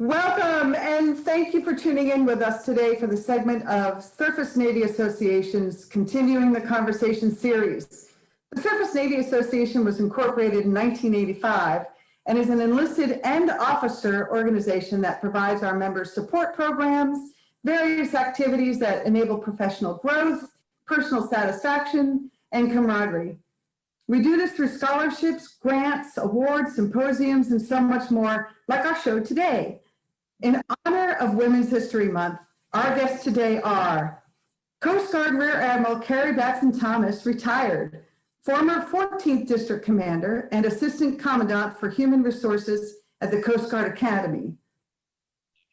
Welcome, and thank you for tuning in with us today for the segment of Surface Navy Association's Continuing the Conversation series. The Surface Navy Association was incorporated in 1985 and is an enlisted and officer organization that provides our members support programs, various activities that enable professional growth, personal satisfaction, and camaraderie. We do this through scholarships, grants, awards, symposiums, and so much more, like our show today. In honor of Women's History Month, our guests today are Coast Guard Rear Admiral Carrie Baxton Thomas, retired, former 14th District Commander and Assistant Commandant for Human Resources at the Coast Guard Academy.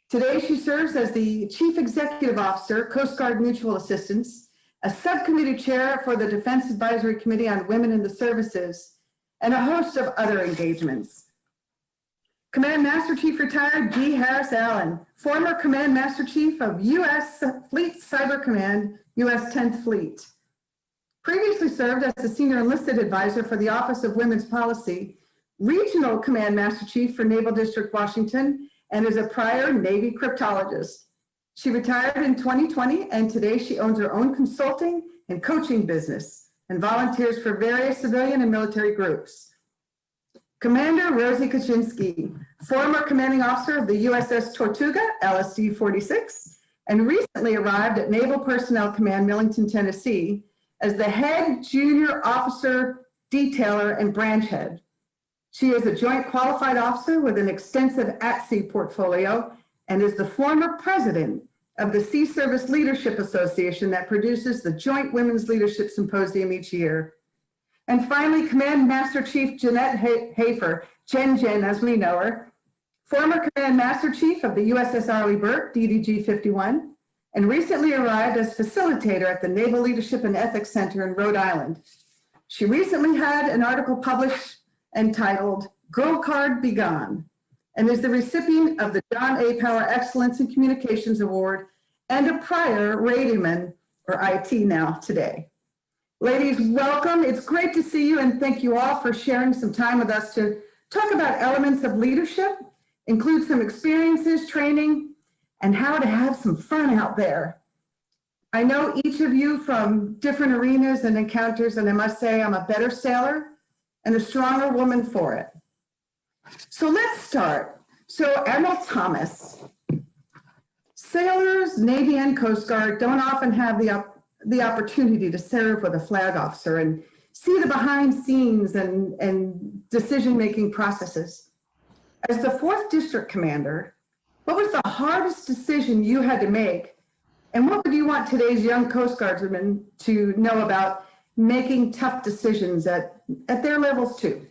Today, she serves as the Chief Executive Officer, Coast Guard Mutual Assistance, a subcommittee chair for the Defense Advisory Committee on Women in the Services, and a host of other engagements. Command Master Chief Retired G. Harris Allen, former Command Master Chief of U.S. Fleet Cyber Command, U.S. 10th Fleet. Previously served as the Senior Enlisted Advisor for the Office of Women's Policy, Regional Command Master Chief for Naval District Washington, and is a prior Navy cryptologist. She retired in 2020, and today she owns her own consulting and coaching business and volunteers for various civilian and military groups. Commander Rosie Kaczynski, former commanding officer of the USS Tortuga, LSD 46, and recently arrived at Naval Personnel Command, Millington, Tennessee, as the head junior officer detailer and branch head. She is a joint qualified officer with an extensive at-sea portfolio and is the former president of the Sea Service Leadership Association that produces the Joint Women's Leadership Symposium each year. And finally, Command Master Chief Jeanette Hafer, Jen as we know her, former Command Master Chief of the USS Arleigh Burke, DDG 51, and recently arrived as facilitator at the Naval Leadership and Ethics Center in Rhode Island. She recently had an article published entitled Girl Card Be Gone, and is the recipient of the John A. Power Excellence in Communications Award and a prior Radioman, or IT now, today. Ladies, welcome. It's great to see you, and thank you all for sharing some time with us to talk about elements of leadership, include some experiences, training, and how to have some fun out there. I know each of you from different arenas and encounters, and I must say I'm a better sailor and a stronger woman for it. So let's start. So Admiral Thomas, sailors, Navy and Coast Guard don't often have the opportunity to serve with a flag officer and see the behind scenes and decision-making processes. As the 4th District Commander, what was the hardest decision you had to make? And what would you want today's young Coast Guardsmen to know about making tough decisions at their levels too?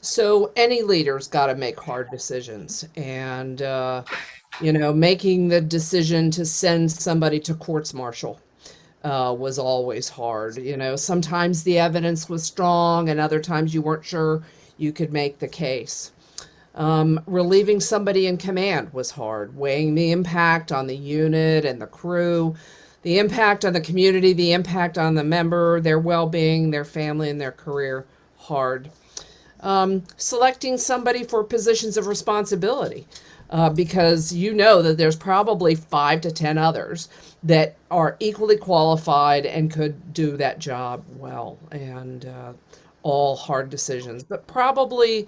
So any leader's got to make hard decisions, and making the decision to send somebody to courts-martial was always hard. Sometimes the evidence was strong, and other times you weren't sure you could make the case. Relieving somebody in command was hard, weighing the impact on the unit and the crew, the impact on the community, the impact on the member, their well-being, their family, and their career, hard. Selecting somebody for positions of responsibility, because you know that there's probably 5 to 10 others that are equally qualified and could do that job well, and all hard decisions. But probably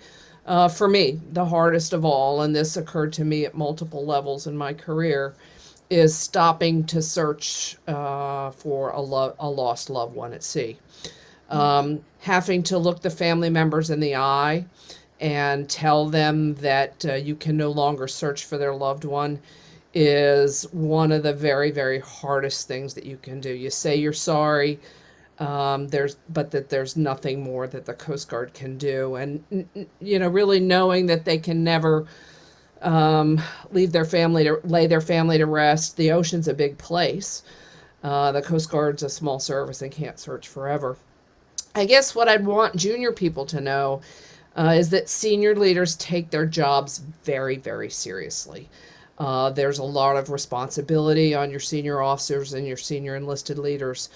for me, the hardest of all, and this occurred to me at multiple levels in my career, is stopping to search for a lost loved one at sea. Having to look the family members in the eye and tell them that you can no longer search for their loved one is one of the very, very hardest things that you can do. You say you're sorry, but that there's nothing more that the Coast Guard can do. And, really knowing that they can never lay their family to rest. The ocean's a big place. The Coast Guard's a small service and can't search forever. I guess what I'd want junior people to know is that senior leaders take their jobs very, very seriously. There's a lot of responsibility on your senior officers and your senior enlisted leaders,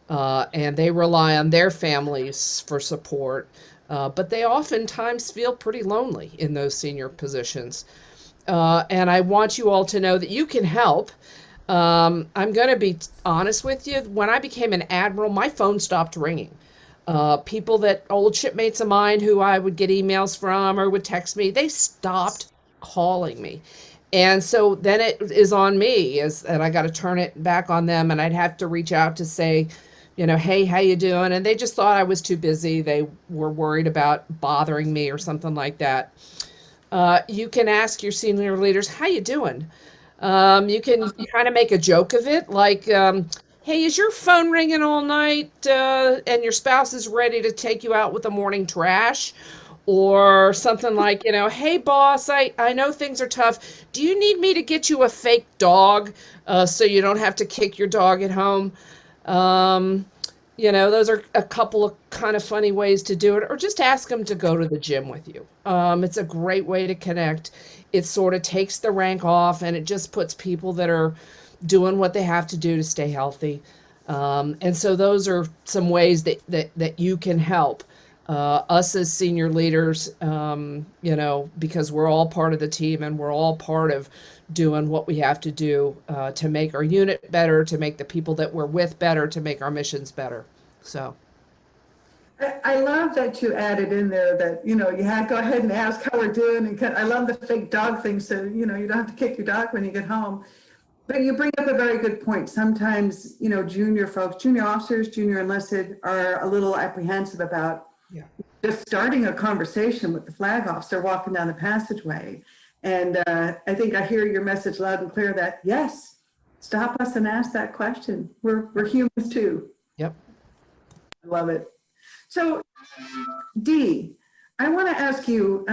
and they rely on their families for support, but they oftentimes feel pretty lonely in those senior positions. And I want you all to know that you can help. I'm going to be honest with you. When I became an admiral, my phone stopped ringing. People that old shipmates of mine who I would get emails from or would text me, they stopped calling me. And so then it is on me, and I got to turn it back on them, and I'd have to reach out to say, hey, how you doing? And they just thought I was too busy. They were worried about bothering me or something like that. You can ask your senior leaders, how you doing? You can kind of make a joke of it, like, hey, is your phone ringing all night and your spouse is ready to take you out with the morning trash? Or something like, hey, boss, I know things are tough. Do you need me to get you a fake dog so you don't have to kick your dog at home? Um, those are a couple of kind of funny ways to do it, or just ask them to go to the gym with you. It's a great way to connect. It sort of takes the rank off, and it just puts people that are doing what they have to do to stay healthy. And so those are some ways that you can help us as senior leaders, because we're all part of the team and we're all part of doing what we have to do to make our unit better, to make the people that we're with better, to make our missions better. So. I love that you added in there that, you had to go ahead and ask how we're doing. And I love the fake dog thing. So, you don't have to kick your dog when you get home. But you bring up a very good point. Sometimes, junior folks, junior officers, junior enlisted are a little apprehensive about Yeah. just starting a conversation with the flag officer walking down the passageway. And I think I hear your message loud and clear that, yes, stop us and ask that question. We're humans too. Yep. I love it. So, Dee, I want to ask you,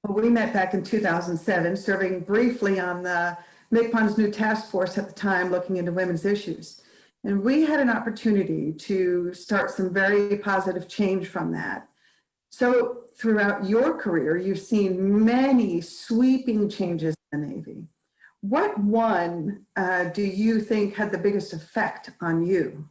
we met back in 2007, serving briefly on the MCPON's new task force at the time, looking into women's issues. And we had an opportunity to start some very positive change from that. So throughout your career, you've seen many sweeping changes in the Navy. What one do you think had the biggest effect on you?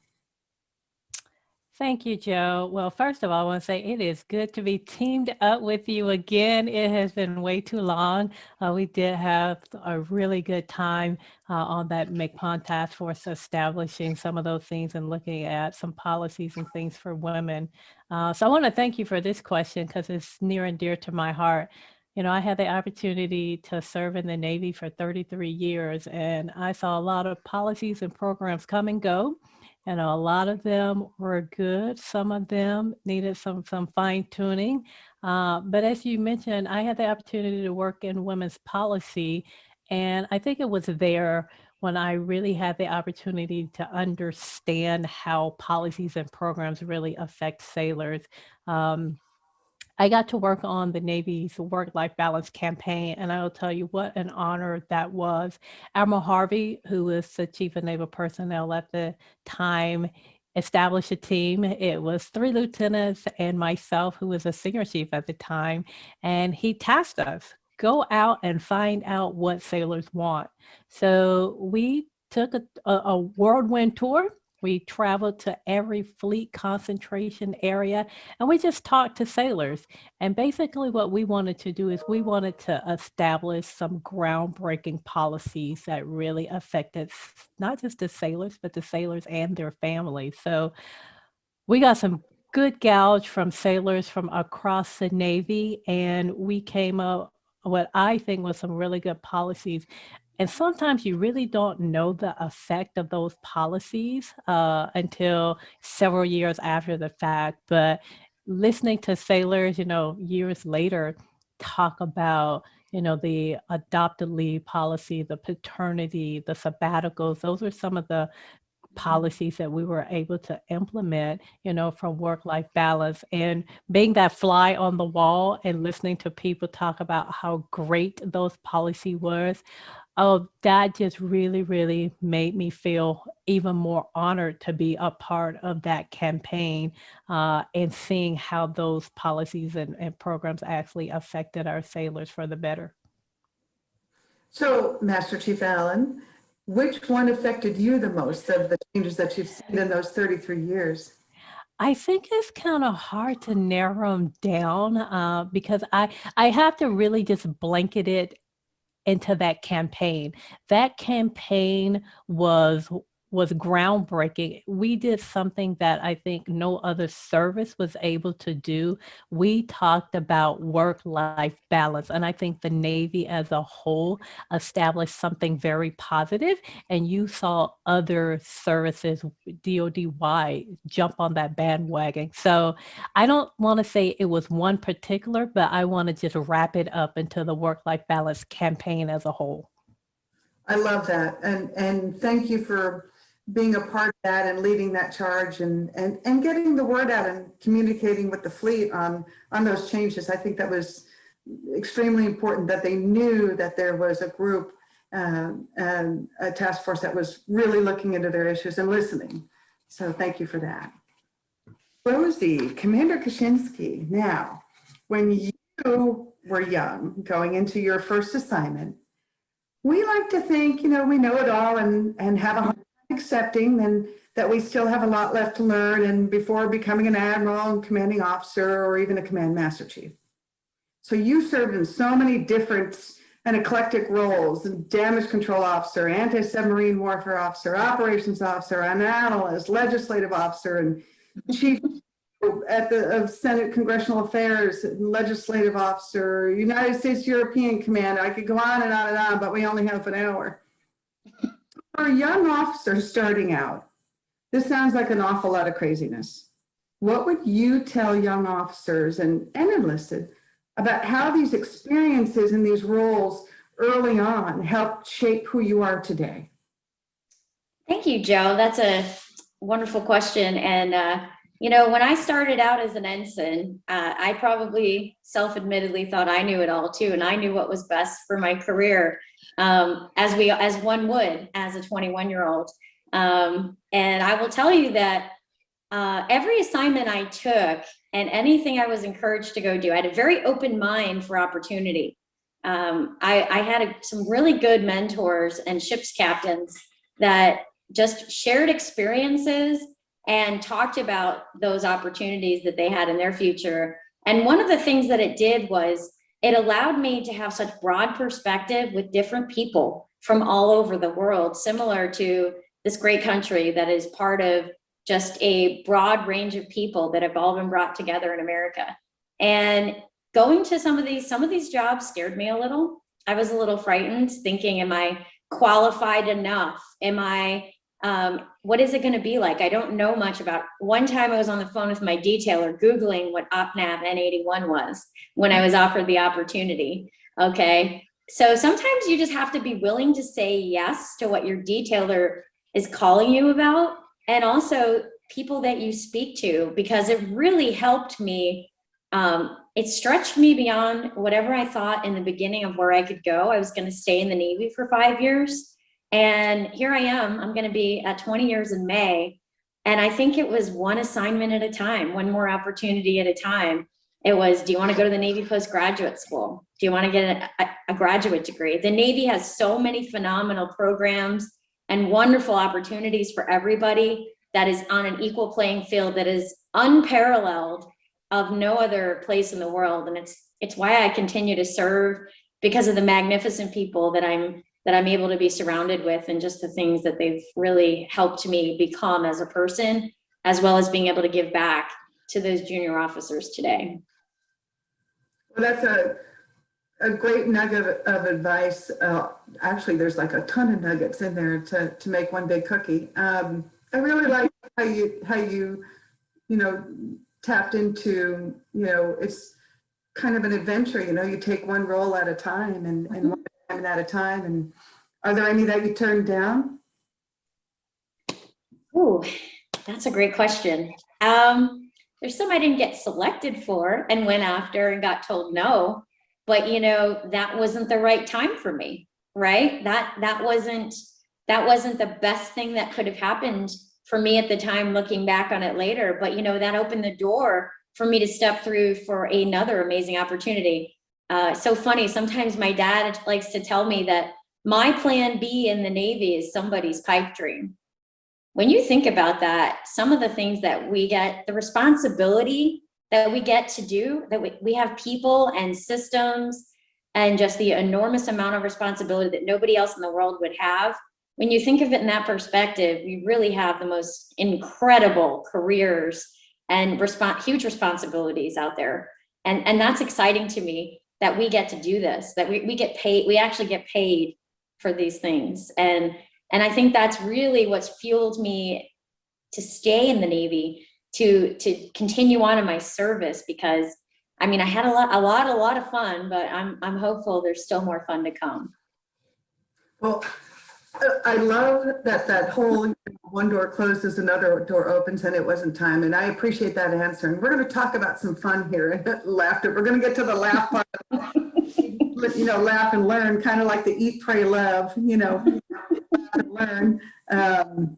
Thank you, Joe. Well, first of all, I want to say it is good to be teamed up with you again. It has been way too long. We did have a really good time on that MCPON task force, establishing some of those things and looking at some policies and things for women. So I want to thank you for this question because it's near and dear to my heart. I had the opportunity to serve in the Navy for 33 years, and I saw a lot of policies and programs come and go. And a lot of them were good. Some of them needed some fine tuning. But as you mentioned, I had the opportunity to work in women's policy. And I think it was there when I really had the opportunity to understand how policies and programs really affect sailors. I got to work on the Navy's work-life balance campaign, and I will tell you what an honor that was. Admiral Harvey, who was the chief of naval personnel at the time, established a team. It was 3 lieutenants and myself, who was a senior chief at the time, and he tasked us, go out and find out what sailors want. So we took a whirlwind tour. We traveled to every fleet concentration area and we just talked to sailors. And basically, what we wanted to do is we wanted to establish some groundbreaking policies that really affected not just the sailors, but the sailors and their families. So we got some good gouge from sailors from across the Navy, and we came up what I think was some really good policies. And sometimes you really don't know the effect of those policies until several years after the fact. But listening to sailors, years later, talk about, the adopted leave policy, the paternity, the sabbaticals, those are some of the policies that we were able to implement, from work-life balance and being that fly on the wall and listening to people talk about how great those policy was. Oh, that just really, really made me feel even more honored to be a part of that campaign and seeing how those policies and programs actually affected our sailors for the better. So, Master Chief Allen, which one affected you the most of the changes that you've seen in those 33 years? I think it's kind of hard to narrow them down because I have to really just blanket it into that campaign. That campaign was groundbreaking. We did something that I think no other service was able to do. We talked about work-life balance, and I think the Navy as a whole established something very positive, and you saw other services, DoD-wide, jump on that bandwagon. So I don't want to say it was one particular, but I want to just wrap it up into the work-life balance campaign as a whole. I love that. And thank you for being a part of that and leading that charge and getting the word out and communicating with the fleet on those changes. I think that was extremely important, that they knew that there was a group and a task force that was really looking into their issues and listening. So thank you for that. Rosie, Commander Kaczynski, now, when you were young, going into your first assignment, we like to think, we know it all and have a hard time accepting and that we still have a lot left to learn and before becoming an admiral and commanding officer or even a command master chief. So you served in so many different and eclectic roles: damage control officer, anti-submarine warfare officer, operations officer, an analyst, legislative officer, and chief of Senate Congressional Affairs, legislative officer, United States European Command. I could go on and on and on, but we only have an hour. For a young officer starting out, this sounds like an awful lot of craziness. What would you tell young officers and enlisted about how these experiences and these roles early on helped shape who you are today? Thank you, Joe. That's a wonderful question. And, when I started out as an ensign, I probably self-admittedly thought I knew it all too. And I knew what was best for my career, as one would as a 21-year-old. And I will tell you that every assignment I took and anything I was encouraged to go do, I had a very open mind for opportunity. I had some really good mentors and ship's captains that just shared experiences and talked about those opportunities that they had in their future. And one of the things that it did was it allowed me to have such broad perspective with different people from all over the world, similar to this great country that is part of just a broad range of people that have all been brought together in America. And going to some of these jobs scared me a little. I was a little frightened, thinking, am I qualified enough? What is it going to be like? I don't know much about. One time I was on the phone with my detailer Googling what OpNav N81 was when I was offered the opportunity. Okay. So sometimes you just have to be willing to say yes to what your detailer is calling you about, and also people that you speak to, because it really helped me. It stretched me beyond whatever I thought in the beginning of where I could go. I was going to stay in the Navy for 5 years. And here I am, I'm going to be at 20 years in May. And I think it was one assignment at a time, one more opportunity at a time. It was, do you want to go to the Navy postgraduate school? Do you want to get a graduate degree? The Navy has so many phenomenal programs and wonderful opportunities for everybody that is on an equal playing field that is unparalleled of no other place in the world. And it's why I continue to serve, because of the magnificent people that I'm able to be surrounded with, and just the things that they've really helped me become as a person, as well as being able to give back to those junior officers today. Well, that's a great nugget of advice. Actually, there's like a ton of nuggets in there to make one big cookie. I really like how you tapped into, it's kind of an adventure. You take one role at a time and one assignment at a time. And are there any that you turned down? Ooh, that's a great question. There's some I didn't get selected for and went after and got told no, but that wasn't the right time for me, right? That wasn't the best thing that could have happened for me at the time, looking back on it later. But that opened the door for me to step through for another amazing opportunity. So funny, sometimes my dad likes to tell me that my plan B in the Navy is somebody's pipe dream. When you think about that, some of the things that we get, the responsibility that we get to do, that we have people and systems and just the enormous amount of responsibility that nobody else in the world would have. When you think of it in that perspective, we really have the most incredible careers and huge responsibilities out there. And that's exciting to me, that we get to do this, that we get paid, we actually get paid for these things. And I think that's really what's fueled me to stay in the Navy, to continue on in my service, because I mean, I had a lot of fun, but I'm hopeful there's still more fun to come. Well, I love that whole one door closes, another door opens, and it wasn't time. And I appreciate that answer. And we're going to talk about some fun here and laughter. We're going to get to the laugh part, laugh and learn, kind of like the eat, pray, love, laugh and learn.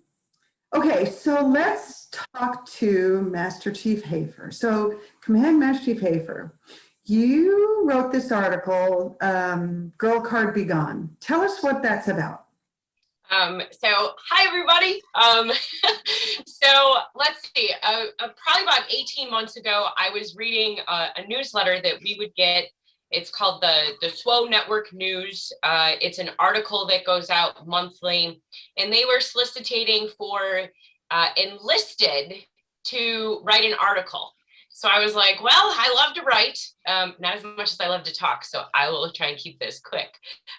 Okay, so let's talk to Master Chief Hafer. So, Command Master Chief Hafer, you wrote this article, Girl Card Be Gone. Tell us what that's about. So hi everybody. So let's see, probably about 18 months ago, I was reading a newsletter that we would get. It's called the SWO Network News. It's an article that goes out monthly, and they were soliciting for enlisted to write an article. So I was like, well, I love to write, not as much as I love to talk, so I will try and keep this quick.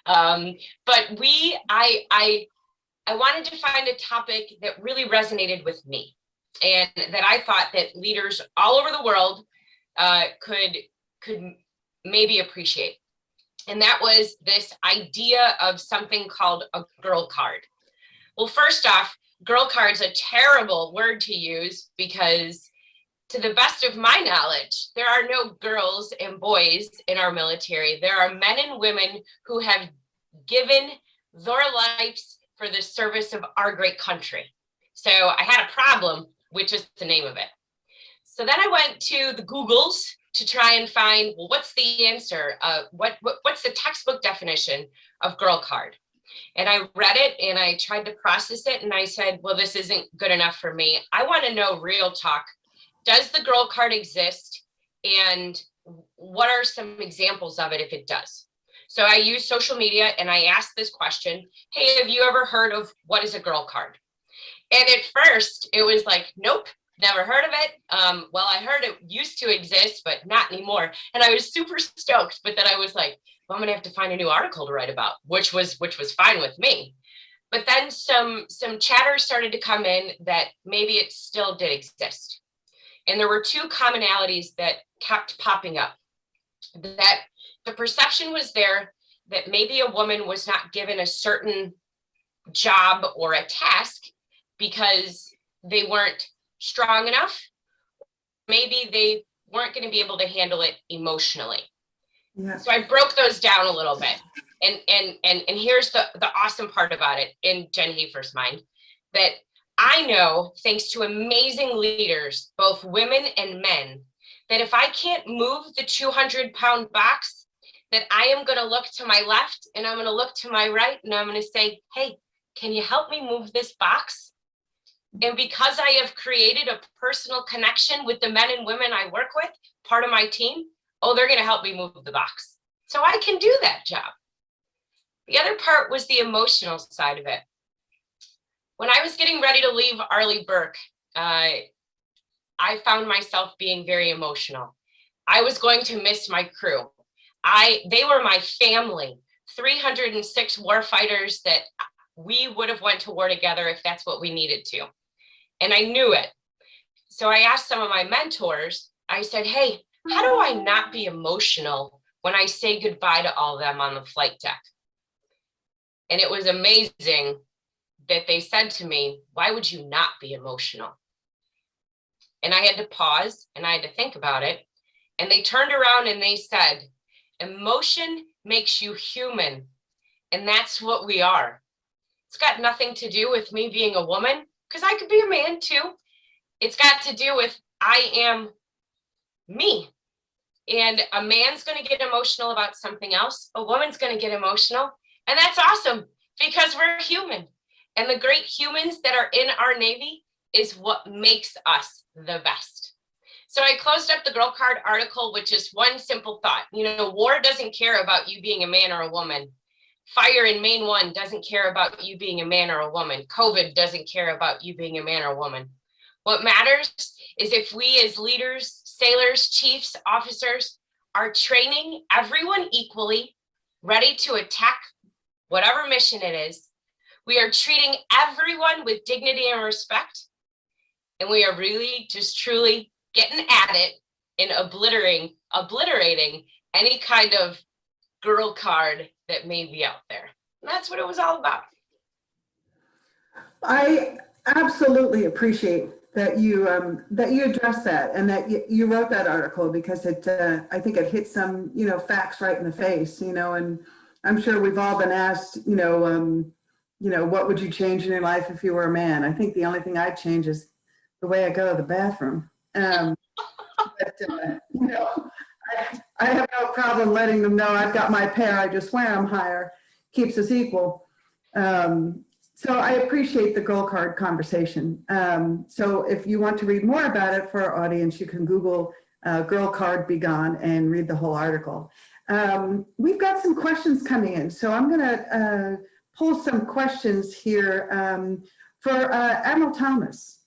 But I wanted to find a topic that really resonated with me, and that I thought that leaders all over the world could maybe appreciate. And that was this idea of something called a girl card. Well, first off, girl card's a terrible word to use, because to the best of my knowledge, there are no girls and boys in our military. There are men and women who have given their lives for the service of our great country. So I had a problem with just the name of it. So then I went to the Googles to try and find, well, what's the answer? What's the textbook definition of girl card? And I read it and I tried to process it, and I said, well, this isn't good enough for me. I want to know real talk. Does the girl card exist? And what are some examples of it if it does? So I used social media and I asked this question, hey, have you ever heard of what is a girl card? And at first it was like, nope, never heard of it. Well, I heard it used to exist, but not anymore. And I was super stoked, but then I was like, well, I'm gonna have to find a new article to write about, which was fine with me. But then some chatter started to come in that maybe it still did exist. And there were two commonalities that kept popping up. That the perception was there that maybe a woman was not given a certain job or a task because they weren't strong enough. Maybe they weren't going to be able to handle it emotionally. Yeah. So I broke those down a little bit. And here's the awesome part about it in Jen Hafer's mind, that I know, thanks to amazing leaders, both women and men, that if I can't move the 200-pound box, that I am going to look to my left and I'm going to look to my right and I'm going to say, hey, can you help me move this box? And because I have created a personal connection with the men and women I work with, part of my team, oh, they're going to help me move the box. So I can do that job. The other part was the emotional side of it. When I was getting ready to leave Arleigh Burke, I found myself being very emotional. I was going to miss my crew. They were my family, 306 warfighters that we would have went to war together if that's what we needed to. And I knew it. So I asked some of my mentors, I said, hey, how do I not be emotional when I say goodbye to all of them on the flight deck? And it was amazing that they said to me, why would you not be emotional? And I had to pause and I had to think about it. And they turned around and they said, emotion makes you human. And that's what we are. It's got nothing to do with me being a woman, because I could be a man too. It's got to do with I am me. And a man's going to get emotional about something else. A woman's going to get emotional. And that's awesome, because we're human. And the great humans that are in our Navy is what makes us the best. So I closed up the girl card article with just one simple thought. You know, war doesn't care about you being a man or a woman. Fire in Main 1 doesn't care about you being a man or a woman. COVID doesn't care about you being a man or a woman. What matters is if we as leaders, sailors, chiefs, officers are training everyone equally, ready to attack whatever mission it is. We are treating everyone with dignity and respect. And we are really just truly getting at it and obliterating any kind of girl card that may be out there. And that's what it was all about. I absolutely appreciate that you addressed that and that you wrote that article, because I think it hit some facts right in the face, and I'm sure we've all been asked what would you change in your life if you were a man. I think the only thing I'd change is the way I go to the bathroom. I have no problem letting them know I've got my pair, I just wear them higher, keeps us equal. So I appreciate the girl card conversation. So if you want to read more about it for our audience, you can Google girl card be gone and read the whole article. We've got some questions coming in. So I'm gonna pull some questions here for Admiral Thomas.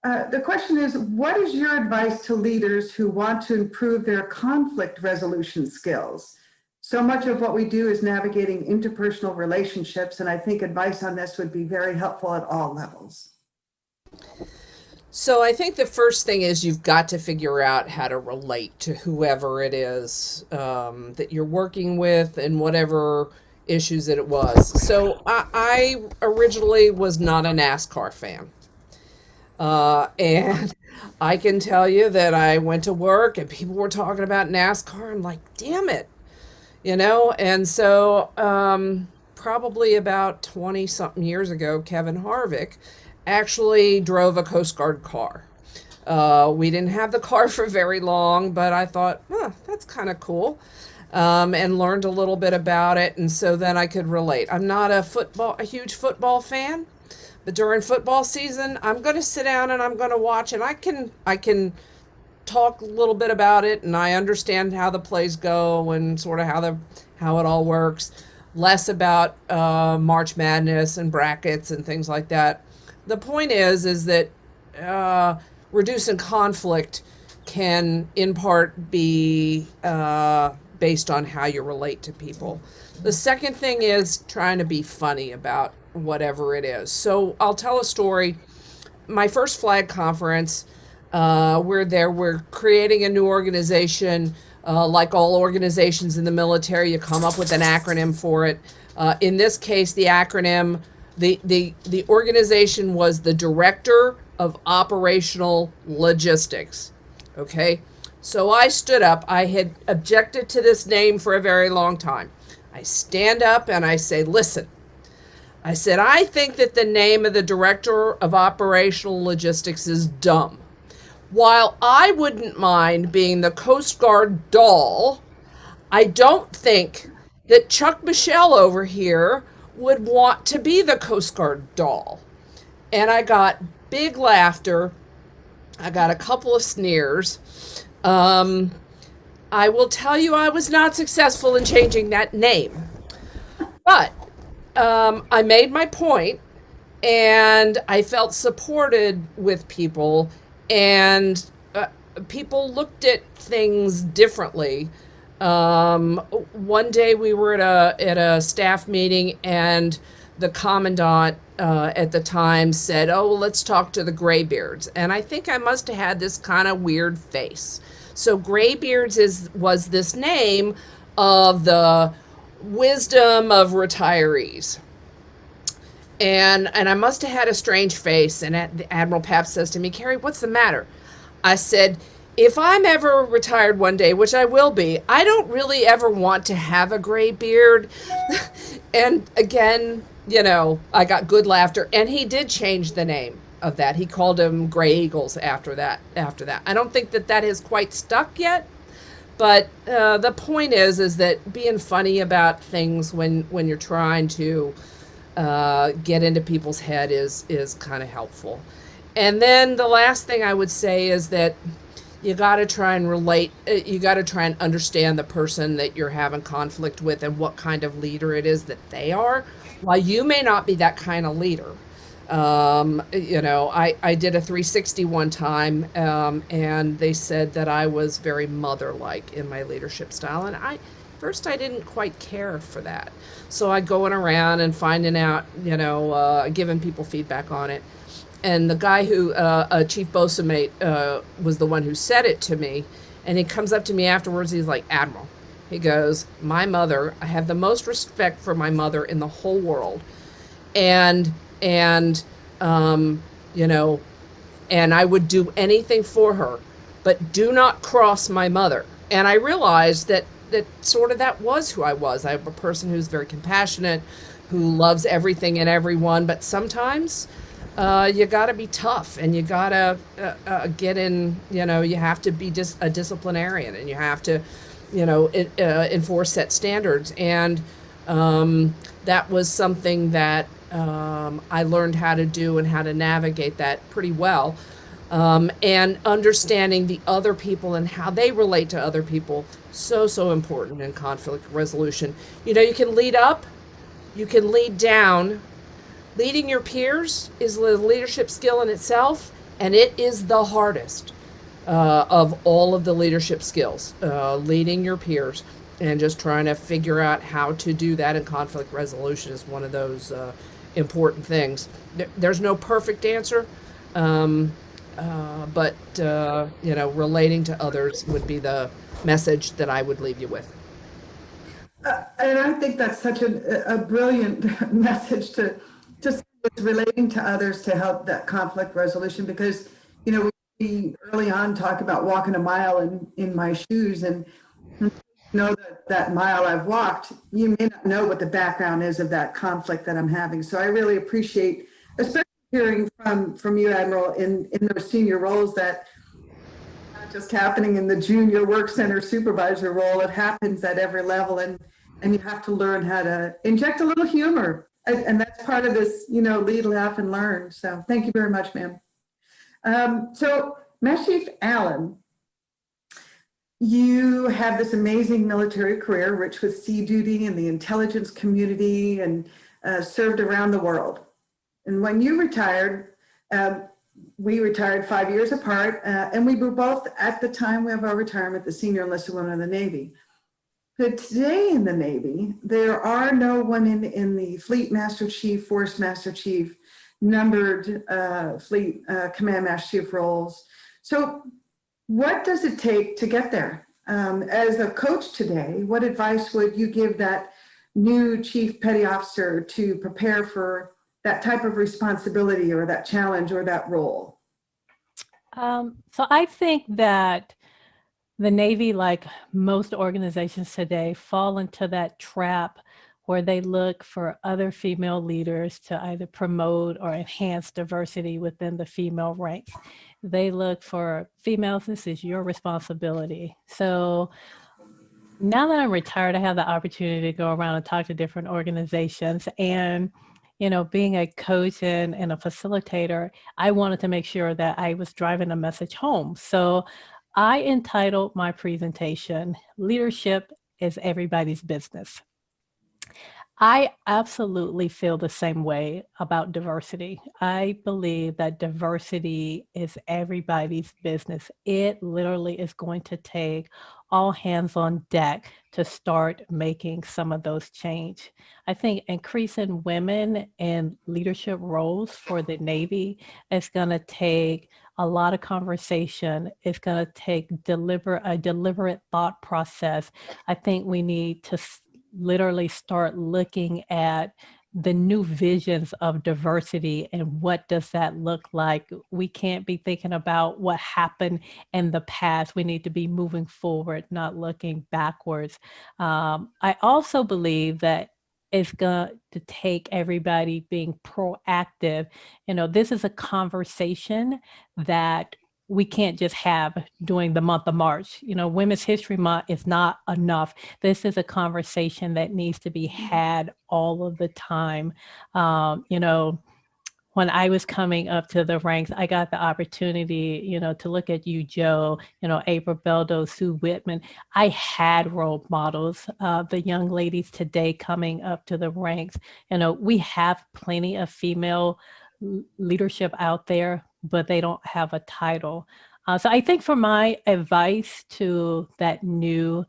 The question is, what is your advice to leaders who want to improve their conflict resolution skills? So much of what we do is navigating interpersonal relationships, and I think advice on this would be very helpful at all levels. So I think the first thing is you've got to figure out how to relate to whoever it is that you're working with and whatever issues that it was. So I originally was not a NASCAR fan. And I can tell you that I went to work and people were talking about NASCAR. I'm like, damn it, And so probably about 20 something years ago, Kevin Harvick actually drove a Coast Guard car. We didn't have the car for very long, but I thought, that's kind of cool. And learned a little bit about it. And so then I could relate. I'm not a huge football fan. But during football season, I'm going to sit down and I'm going to watch, and I can talk a little bit about it, and I understand how the plays go and sort of how it all works. Less about March Madness and brackets and things like that. The point is that reducing conflict can, in part, be based on how you relate to people. The second thing is trying to be funny about whatever it is. So I'll tell a story. My first flag conference, we're creating a new organization. Like all organizations in the military, you come up with an acronym for it. In this case, the acronym, the organization was the Director of Operational Logistics. Okay, so I stood up. I had objected to this name for a very long time. I stand up and I say, listen, I said, I think that the name of the Director of Operational Logistics is dumb. While I wouldn't mind being the Coast Guard doll, I don't think that Chuck Michelle over here would want to be the Coast Guard doll. And I got big laughter. I got a couple of sneers. I will tell you I was not successful in changing that name. But I made my point, and I felt supported with people, and people looked at things differently. One day we were at a staff meeting, and the commandant at the time said, "Oh, well, let's talk to the graybeards." And I think I must have had this kind of weird face. So graybeards was this name of the wisdom of retirees. And I must have had a strange face. And Admiral Pap says to me, "Carrie, what's the matter?" I said, if I'm ever retired one day, which I will be, I don't really ever want to have a gray beard. And again, I got good laughter. And he did change the name of that. He called them Gray Eagles after that. I don't think that has quite stuck yet. But the point is that being funny about things when you're trying to get into people's head is kind of helpful. And then the last thing I would say is that you got to try and relate, you got to try and understand the person that you're having conflict with and what kind of leader it is that they are. While you may not be that kind of leader. I did a 360 one time, and they said that I was very mother-like in my leadership style. And first I didn't quite care for that. So I going around and finding out, giving people feedback on it. And the guy who, Chief Bosa mate, was the one who said it to me. And he comes up to me afterwards. He's like, Admiral, he goes, my mother, I have the most respect for my mother in the whole world. And I would do anything for her, but do not cross my mother. And I realized that that was who I was. I'm a person who's very compassionate, who loves everything and everyone, but sometimes you got to be tough, and you got to get in, you have to be just a disciplinarian, and you have to, enforce set standards. And that was something that I learned how to do and how to navigate that pretty well. And understanding the other people and how they relate to other people, so important in conflict resolution. You can lead up, you can lead down. Leading your peers is a leadership skill in itself, and it is the hardest of all of the leadership skills, leading your peers. And just trying to figure out how to do that in conflict resolution is one of those important things. There's no perfect answer, but relating to others would be the message that I would leave you with. And I think that's such a brilliant message to just relating to others to help that conflict resolution, because, we early on talk about walking a mile in my shoes, and that mile I've walked, you may not know what the background is of that conflict that I'm having. So I really appreciate, especially hearing from you, Admiral, in those senior roles, that not just happening in the junior work center supervisor role, it happens at every level, and you have to learn how to inject a little humor. And that's part of this, lead, laugh, and learn. So thank you very much, ma'am. So Master Chief Allen, you have this amazing military career, rich with sea duty and the intelligence community, and served around the world. And when you retired, we retired 5 years apart, and we were both, at the time of our retirement, the senior enlisted women in the Navy. But today in the Navy, there are no women in the Fleet Master Chief, Force Master Chief, numbered Fleet Command Master Chief roles. So what does it take to get there? As a coach today, what advice would you give that new Chief Petty Officer to prepare for that type of responsibility or that challenge or that role? So I think that the Navy, like most organizations today, fall into that trap where they look for other female leaders to either promote or enhance diversity within the female ranks. They look for females, this is your responsibility. So now that I'm retired, I have the opportunity to go around and talk to different organizations. And being a coach and a facilitator, I wanted to make sure that I was driving a message home. So I entitled my presentation, Leadership is Everybody's Business. I absolutely feel the same way about diversity. I believe that diversity is everybody's business. It literally is going to take all hands on deck to start making some of those change. I think increasing women in leadership roles for the Navy is going to take a lot of conversation. It's going to take a deliberate thought process. I think we need to literally start looking at the new visions of diversity and what does that look like. We can't be thinking about what happened in the past. We need to be moving forward, not looking backwards. I also believe that it's going to take everybody being proactive. This is a conversation that we can't just have during the month of March. Women's History Month is not enough. This is a conversation that needs to be had all of the time. When when I was coming up to the ranks, I got the opportunity, to look at you, Joe, April Beldo, Sue Whitman. I had role models, the young ladies today coming up to the ranks. We have plenty of female leadership out there, but they don't have a title. So I think for my advice to that new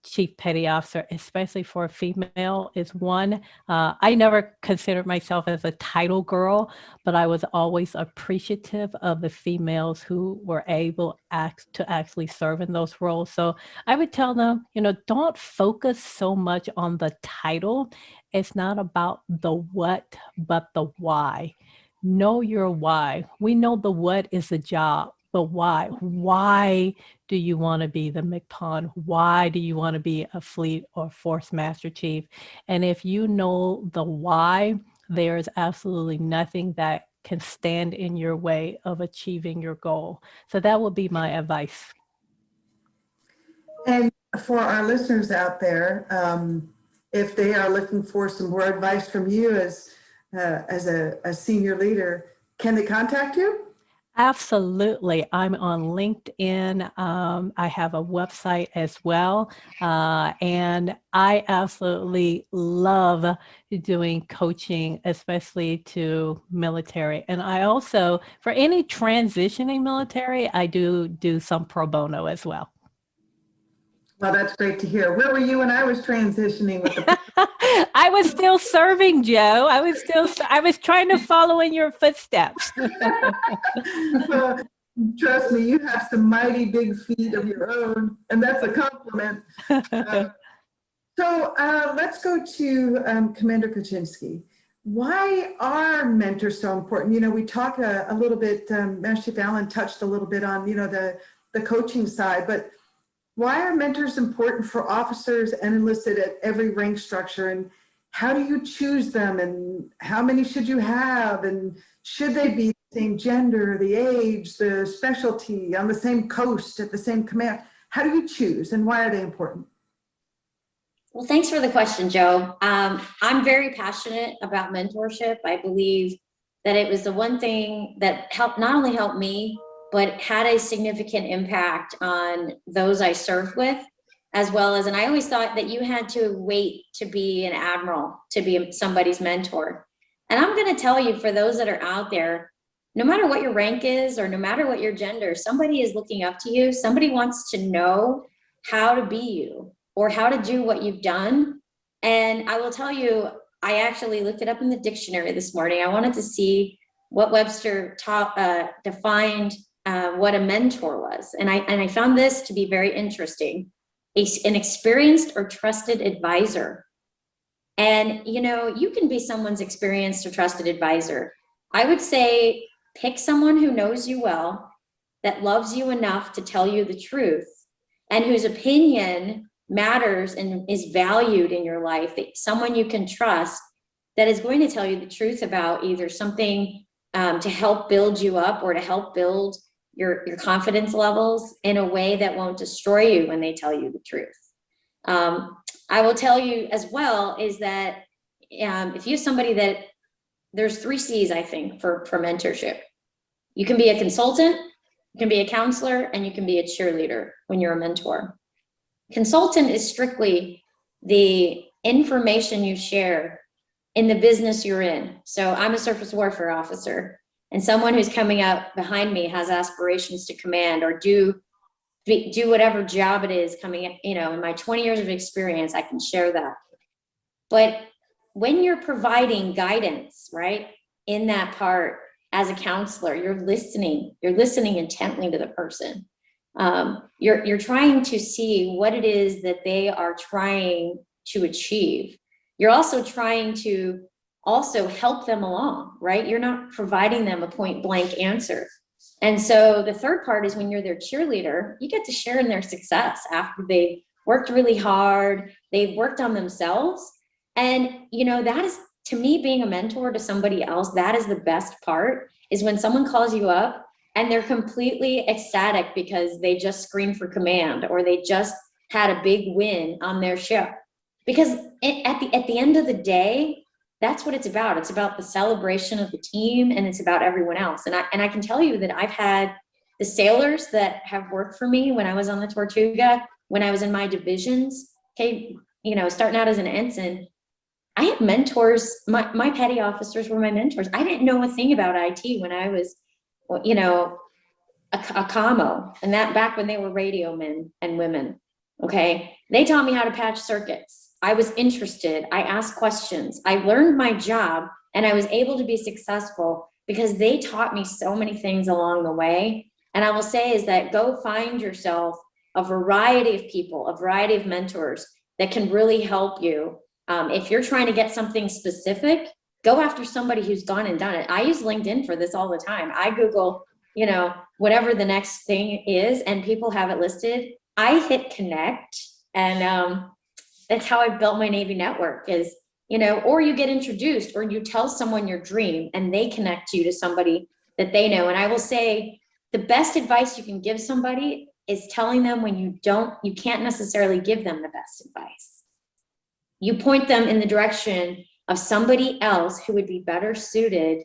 chief petty officer, especially for a female, is one, I never considered myself as a title girl, but I was always appreciative of the females who were able to actually serve in those roles. So I would tell them, don't focus so much on the title. It's not about the what, but the why. Know your why. We know the what is the job, but why? Why do you want to be the MCPON? Why do you want to be a fleet or force master chief? And if you know the why, there is absolutely nothing that can stand in your way of achieving your goal. So that would be my advice. And for our listeners out there, if they are looking for some more advice from you as a senior leader, can they contact you? Absolutely. I'm on LinkedIn. I have a website as well. And I absolutely love doing coaching, especially to military. And I also, for any transitioning military, I do some pro bono as well. Well, that's great to hear. Where were you when I was transitioning with the I was still serving, Joe. I was trying to follow in your footsteps. Well, trust me, you have some mighty big feet of your own, and that's a compliment. So let's go to Commander Kuczynski. Why are mentors so important? We talked a little bit, Master Chief Allen touched a little bit on, the coaching side, but why are mentors important for officers and enlisted at every rank structure? And how do you choose them? And how many should you have? And should they be the same gender, the age, the specialty, on the same coast, at the same command? How do you choose and why are they important? Well, thanks for the question, Joe. I'm very passionate about mentorship. I believe that it was the one thing that not only helped me, but had a significant impact on those I served with, as well as, and I always thought that you had to wait to be an admiral, to be somebody's mentor. And I'm gonna tell you, for those that are out there, no matter what your rank is, or no matter what your gender, somebody is looking up to you. Somebody wants to know how to be you, or how to do what you've done. And I will tell you, I actually looked it up in the dictionary this morning. I wanted to see what Webster defined what a mentor was. And I found this to be very interesting. An experienced or trusted advisor. And you can be someone's experienced or trusted advisor. I would say pick someone who knows you well, that loves you enough to tell you the truth, and whose opinion matters and is valued in your life, that someone you can trust, that is going to tell you the truth about either something to help build you up, or to help build your confidence levels in a way that won't destroy you when they tell you the truth. I will tell you as well is that if you have somebody that, there's 3 C's, I think, for mentorship. You can be a consultant, you can be a counselor, and you can be a cheerleader when you're a mentor. Consultant is strictly the information you share in the business you're in. So I'm a surface warfare officer, and someone who's coming up behind me has aspirations to command or do whatever job it is coming, in my 20 years of experience, I can share that. But when you're providing guidance, right, in that part as a counselor, you're listening intently to the person. You're trying to see what it is that they are trying to achieve. You're also trying to help them along, right? You're not providing them a point blank answer. And so the third part is when you're their cheerleader, you get to share in their success after they worked really hard, they've worked on themselves. And, that is, to me, being a mentor to somebody else, that is the best part, is when someone calls you up and they're completely ecstatic because they just screamed for command, or they just had a big win on their ship. Because at the end of the day, that's what it's about. It's about the celebration of the team, and it's about everyone else. And I can tell you that I've had the sailors that have worked for me when I was on the Tortuga, when I was in my divisions, okay, you know, starting out as an ensign, I had mentors. My petty officers were my mentors. I didn't know a thing about IT when I was, you know, a commo, and that back when they were radio men and women. Okay, they taught me how to patch circuits. I was interested. I asked questions. I learned my job, and I was able to be successful because they taught me so many things along the way. And I will say is that go find yourself a variety of people, a variety of mentors that can really help you. If you're trying to get something specific, go after somebody who's gone and done it. I use LinkedIn for this all the time. I Google, you know, whatever the next thing is, and people have it listed. I hit connect, and that's how I built my Navy network is, you know, or you get introduced, or you tell someone your dream and they connect you to somebody that they know. And I will say the best advice you can give somebody is telling them when you can't necessarily give them the best advice. You point them in the direction of somebody else who would be better suited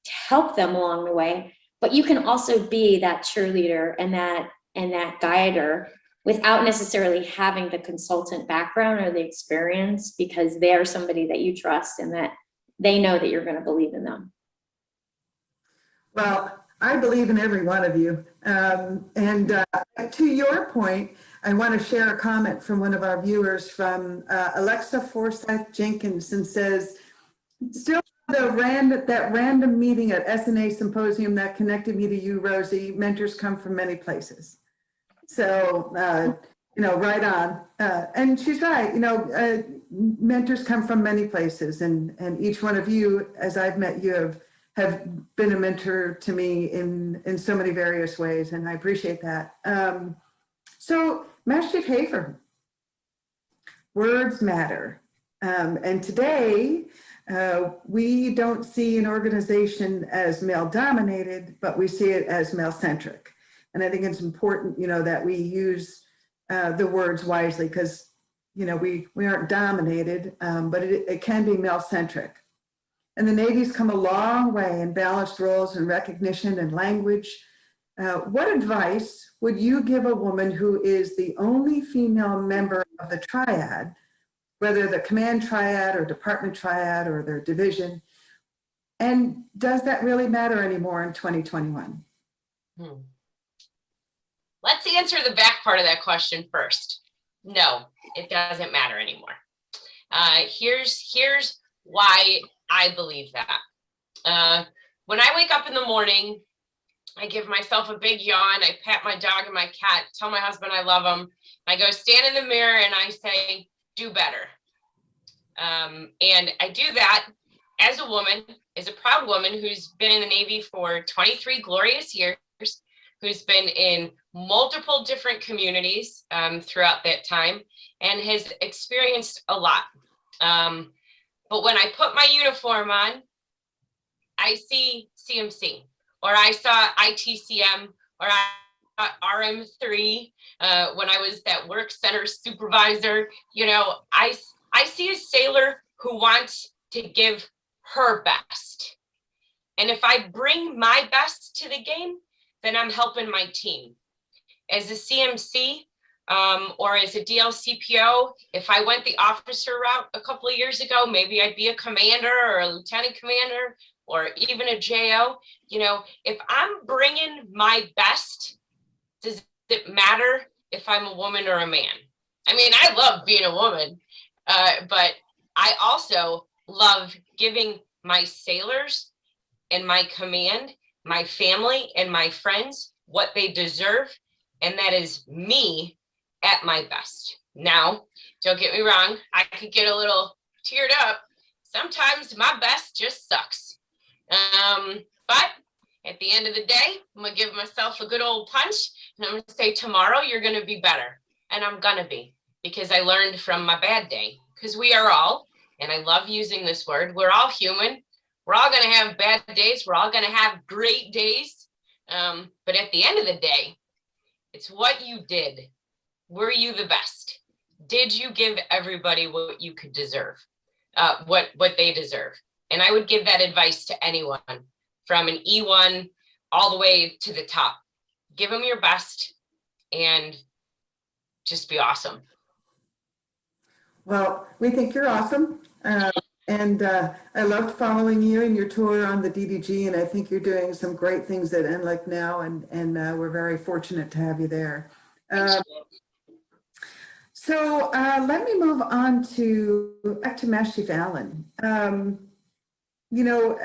to help them along the way. But you can also be that cheerleader and that guider without necessarily having the consultant background or the experience, because they are somebody that you trust and that they know that you're going to believe in them. Well, I believe in every one of you. To your point, I want to share a comment from one of our viewers from Alexa Forsyth Jenkins, and says, still that random meeting at SNA Symposium that connected me to you, Rosie. Mentors come from many places. So, you know, right on. And she's right, you know, mentors come from many places, and each one of you, as I've met you, have been a mentor to me in so many various ways, and I appreciate that. So, Master Chief Hafer, words matter. And today, we don't see an organization as male-dominated, but we see it as male-centric. And I think it's important, you know, that we use the words wisely, because, you know, we aren't dominated, but it can be male-centric. And the Navy's come a long way in balanced roles and recognition and language. What advice would you give a woman who is the only female member of the triad, whether the command triad or department triad or their division? And does that really matter anymore in 2021? Let's answer the back part of that question first. No, it doesn't matter anymore. Here's why I believe that. When I wake up in the morning, I give myself a big yawn. I pat my dog and my cat, tell my husband I love him. I go stand in the mirror and I say, do better. And I do that as a woman, as a proud woman who's been in the Navy for 23 glorious years, who's been in multiple different communities throughout that time, and has experienced a lot. But when I put my uniform on, I see CMC, or I saw ITCM, or I saw RM3 when I was that work center supervisor. You know, I see a sailor who wants to give her best. And if I bring my best to the game, then I'm helping my team. As a CMC or as a DLCPO, if I went the officer route a couple of years ago, maybe I'd be a commander or a lieutenant commander or even a JO. You know, if I'm bringing my best, does it matter if I'm a woman or a man? I mean, I love being a woman, but I also love giving my sailors and my command, my family and my friends what they deserve, and that is me at my best. Now, don't get me wrong, I could get a little teared up. Sometimes my best just sucks. But at the end of the day, I'm gonna give myself a good old punch, and I'm gonna say, tomorrow you're gonna be better. And I'm gonna be, because I learned from my bad day. Because we are all, and I love using this word, we're all human. We're all gonna have bad days. We're all gonna have great days. But at the end of the day, it's what you did. Were you the best? Did you give everybody what you could deserve? what they deserve. And I would give that advice to anyone from an E1 all the way to the top. Give them your best and just be awesome. Well, we think you're awesome. And I loved following you and your tour on the DDG, and I think you're doing some great things at NLEC now, and we're very fortunate to have you there. So let me move on back to Master Chief Allen. You know,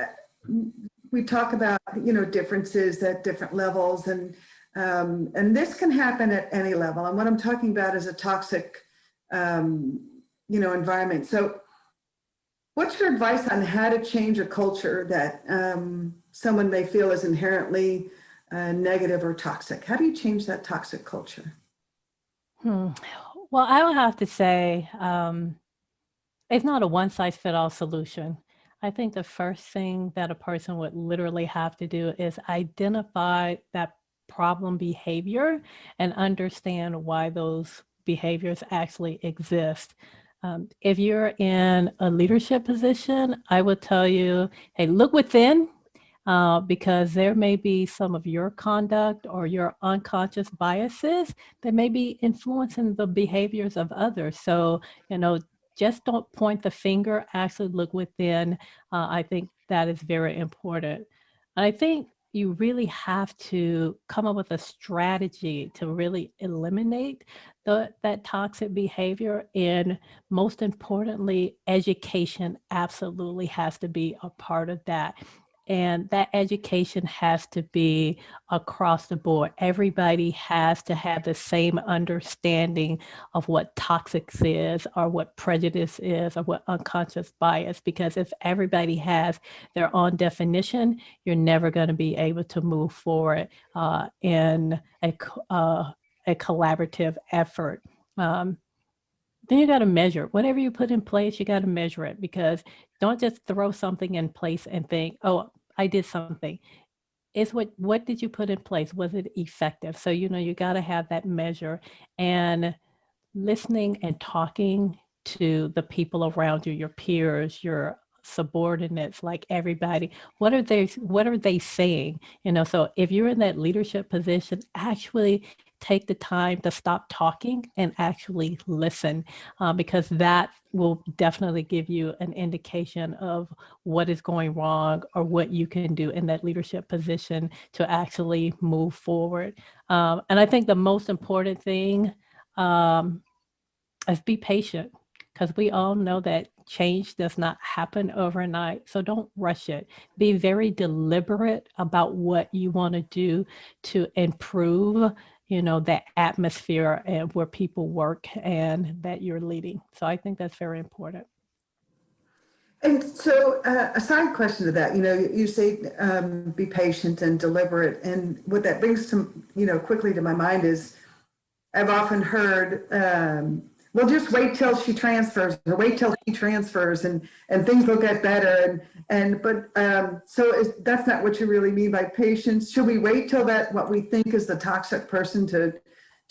we talk about, you know, differences at different levels, and this can happen at any level. And what I'm talking about is a toxic, you know, environment. So what's your advice on how to change a culture that someone may feel is inherently negative or toxic? How do you change that toxic culture? Well, I would have to say it's not a one-size-fits-all solution. I think the first thing that a person would literally have to do is identify that problem behavior and understand why those behaviors actually exist. If you're in a leadership position, I would tell you, hey, look within, because there may be some of your conduct or your unconscious biases that may be influencing the behaviors of others. So, you know, just don't point the finger, actually look within. I think that is very important. And I think you really have to come up with a strategy to really eliminate that toxic behavior. And most importantly, education absolutely has to be a part of that. And that education has to be across the board. Everybody has to have the same understanding of what toxic is, or what prejudice is, or what unconscious bias, because if everybody has their own definition, you're never going to be able to move forward in a collaborative effort. Then you got to measure whatever you put in place. You got to measure it, because don't just throw something in place and think, oh, I did something. It's what did you put in place? Was it effective? So, you know, you got to have that measure, and listening and talking to the people around you, your peers, your subordinates, like everybody. What are they saying? You know, so if you're in that leadership position, actually take the time to stop talking and actually listen, because that will definitely give you an indication of what is going wrong or what you can do in that leadership position to actually move forward. And I think the most important thing is be patient, because we all know that change does not happen overnight. So don't rush it. Be very deliberate about what you want to do to improve, you know, the atmosphere and where people work and that you're leading. So I think that's very important. And so a side question to that, you know, you say be patient and deliberate. And what that brings to, you know, quickly to my mind is I've often heard, well, just wait till she transfers, or wait till he transfers, and things will get better. So that's not what you really mean by patience. Should we wait till that what we think is the toxic person to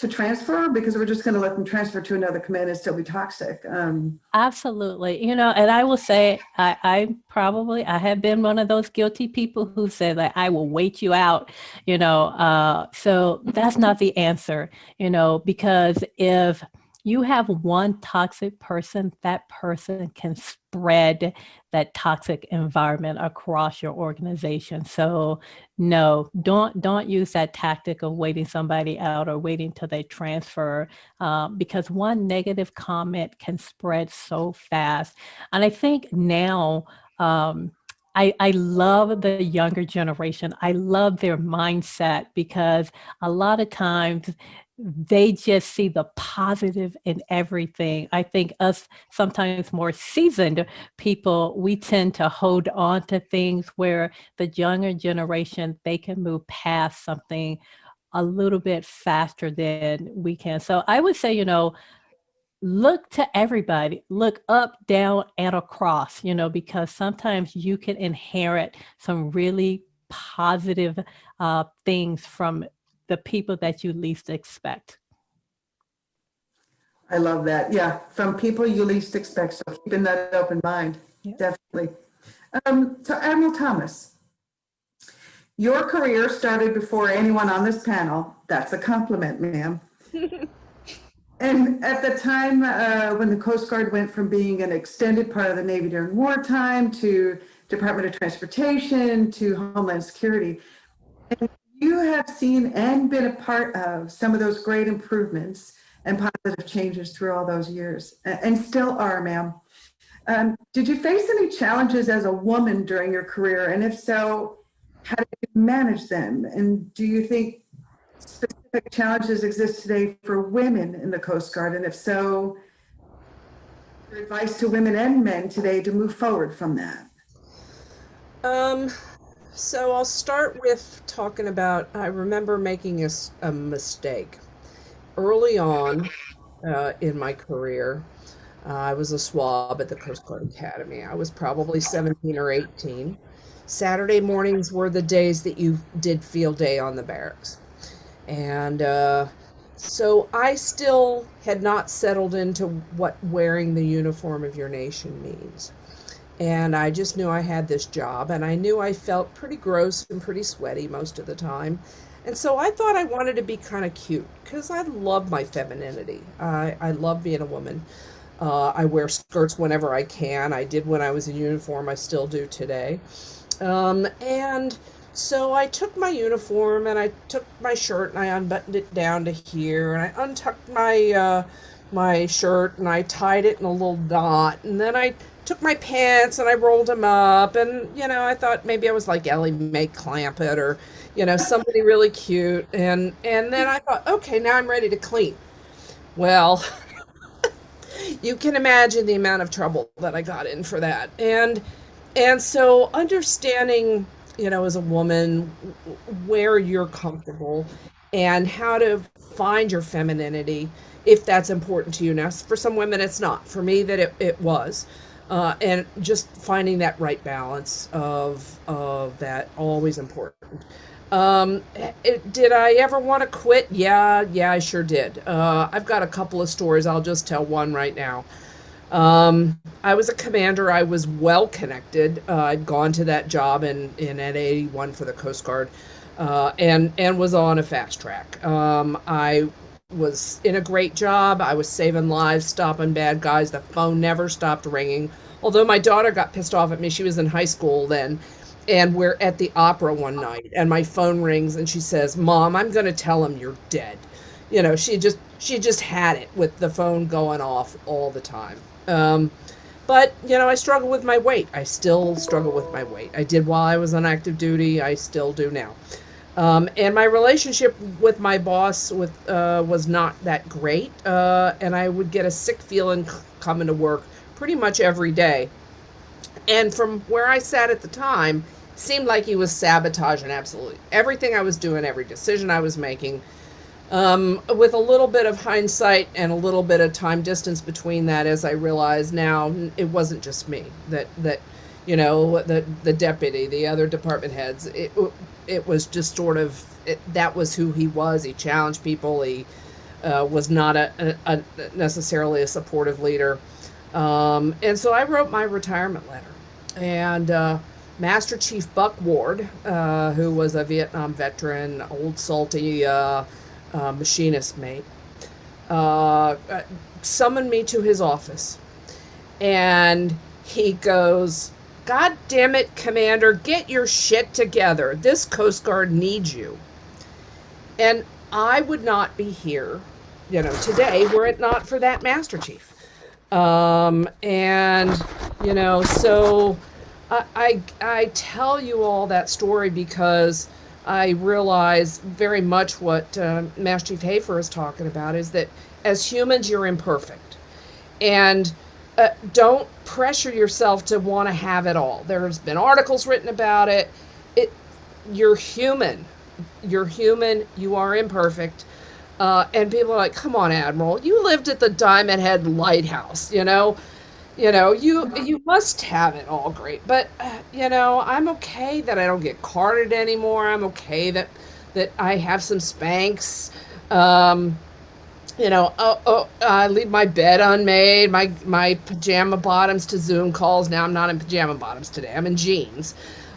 transfer, because we're just going to let them transfer to another command and still be toxic? Absolutely. You know, and I will say, I have been one of those guilty people who said that I will wait you out, you know, so that's not the answer, you know, because if you have one toxic person, that person can spread that toxic environment across your organization. So no, don't use that tactic of waiting somebody out or waiting till they transfer, because one negative comment can spread so fast. And I think now, I love the younger generation. I love their mindset, because a lot of times they just see the positive in everything. I think us sometimes more seasoned people, we tend to hold on to things, where the younger generation, they can move past something a little bit faster than we can. So I would say, you know, look to everybody, look up, down, and across, you know, because sometimes you can inherit some really positive things from the people that you least expect. I love that. Yeah, from people you least expect. So keeping that open mind, Yeah. definitely. So Admiral Thomas, your career started before anyone on this panel. That's a compliment, ma'am. And at the time when the Coast Guard went from being an extended part of the Navy during wartime to Department of Transportation to Homeland Security, and you have seen and been a part of some of those great improvements and positive changes through all those years, and still are, ma'am. Did you face any challenges as a woman during your career? And if so, how did you manage them? And do you think specific challenges exist today for women in the Coast Guard? And if so, your advice to women and men today to move forward from that? So I'll start with talking about, I remember making a mistake early on in my career. I was a swab at the Coast Guard Academy. I was probably 17 or 18. Saturday mornings were the days that you did field day on the barracks. And so I still had not settled into what wearing the uniform of your nation means. And I just knew I had this job, and I knew I felt pretty gross and pretty sweaty most of the time. And so I thought I wanted to be kind of cute because I love my femininity. I love being a woman. I wear skirts whenever I can. I did when I was in uniform. I still do today. And so I took my uniform and I took my shirt and I unbuttoned it down to here, and I untucked my shirt and I tied it in a little knot, and then I took my pants and I rolled them up, and I thought maybe I was like Ellie Mae Clampett or somebody really cute, and then I thought, okay, now I'm ready to clean. Well, you can imagine the amount of trouble that I got in for that, and so understanding as a woman where you're comfortable and how to find your femininity if that's important to you. Now, for some women it's not. For me, that it was. And just finding that right balance of that, always important. Did I ever want to quit? Yeah, I sure did. I've got a couple of stories. I'll just tell one right now. I was a commander. I was well connected. I'd gone to that job in at 81 for the Coast Guard, and was on a fast track. I was in a great job. I was saving lives, stopping bad guys. The phone never stopped ringing. Although my daughter got pissed off at me. She was in high school then, and we're at the opera one night, and my phone rings, and she says, "Mom, I'm going to tell him you're dead." She just had it with the phone going off all the time. But I struggle with my weight. I still struggle with my weight. I did while I was on active duty. I still do now. And my relationship with my boss was not that great. And I would get a sick feeling coming to work pretty much every day. And from where I sat at the time, it seemed like he was sabotaging absolutely everything I was doing, every decision I was making. With a little bit of hindsight and a little bit of time distance between that, as I realize now, it wasn't just me that the deputy, the other department heads, it was just sort of, that was who he was. He challenged people. He was not a necessarily a supportive leader. And so I wrote my retirement letter, and Master Chief Buck Ward, who was a Vietnam veteran, old salty machinist mate, summoned me to his office, and he goes, "God damn it, Commander, get your shit together. This Coast Guard needs you." And I would not be here, today were it not for that Master Chief. So I tell you all that story because I realize very much what Master Chief Hafer is talking about, is that as humans, you're imperfect. And don't pressure yourself to want to have it all. There's been articles written about it. You're human. You're human. You are imperfect. And people are like, "Come on, Admiral, you lived at the Diamond Head Lighthouse, you must have it all great." But, I'm okay that I don't get carded anymore. I'm okay that I have some Spanx. I leave my bed unmade, my pajama bottoms to Zoom calls. Now I'm not in pajama bottoms today. I'm in jeans.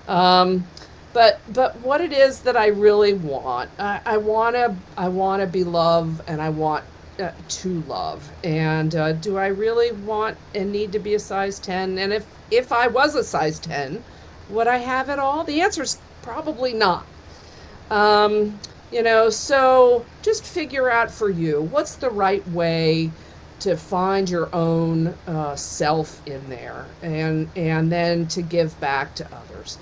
Um, but what it is that I really want, I wanna be loved, and I want to love. And do I really want and need to be a size 10? And if I was a size 10, would I have it all? The answer is probably not. Um, so just figure out for you what's the right way to find your own self in there, and then to give back to others.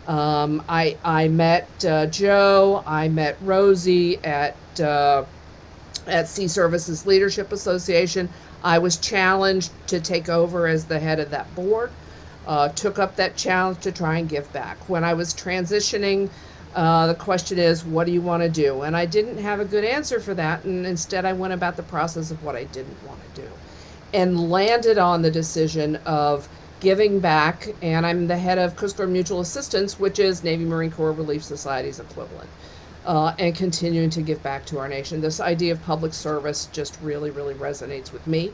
I met Joe, I met Rosie at Sea Services Leadership Association. I was challenged to take over as the head of that board. Took up that challenge to try and give back. When I was transitioning, the question is, what do you want to do? And I didn't have a good answer for that, and instead I went about the process of what I didn't want to do, and landed on the decision of giving back. And I'm the head of Coast Guard Mutual Assistance, which is Navy Marine Corps Relief Society's equivalent, and continuing to give back to our nation. This idea of public service just really, really resonates with me.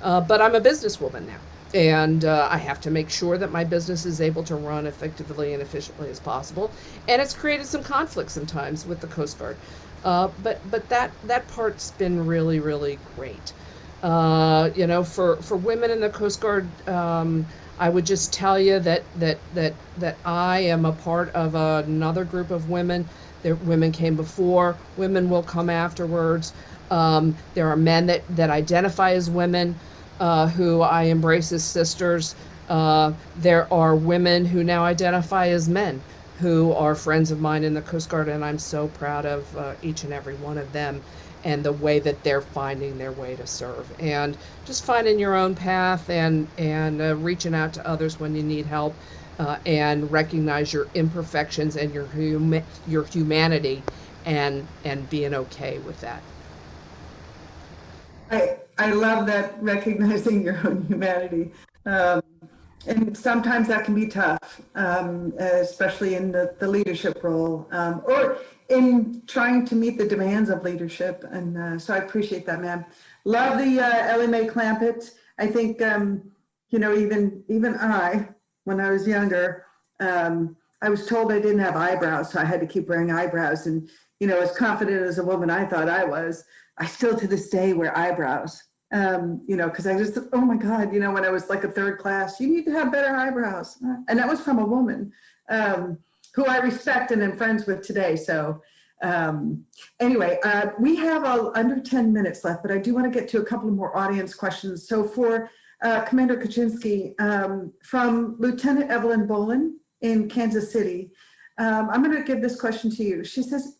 But I'm a businesswoman now. And I have to make sure that my business is able to run effectively and efficiently as possible. And it's created some conflict sometimes with the Coast Guard. But that part's been really, really great. For women in the Coast Guard, I would just tell you that I am a part of another group of women. Women came before, women will come afterwards. There are men that identify as women, who I embrace as sisters. There are women who now identify as men, who are friends of mine in the Coast Guard, and I'm so proud of each and every one of them, and the way that they're finding their way to serve. And just finding your own path, and reaching out to others when you need help, and recognize your imperfections and your humanity, and being okay with that. I love that, recognizing your own humanity. And sometimes that can be tough, especially in the leadership role, or in trying to meet the demands of leadership. And so I appreciate that, ma'am. Love the Ellie Mae Clampett. I think, even I, when I was younger, I was told I didn't have eyebrows, so I had to keep wearing eyebrows. And, as confident as a woman I thought I was, I still to this day wear eyebrows. Because I just, oh my God, when I was like a third class, you need to have better eyebrows. And that was from a woman who I respect and am friends with today. So anyway, we have under 10 minutes left, but I do want to get to a couple of more audience questions. So for Commander Kaczynski, from Lieutenant Evelyn Bolin in Kansas City, I'm going to give this question to you. She says,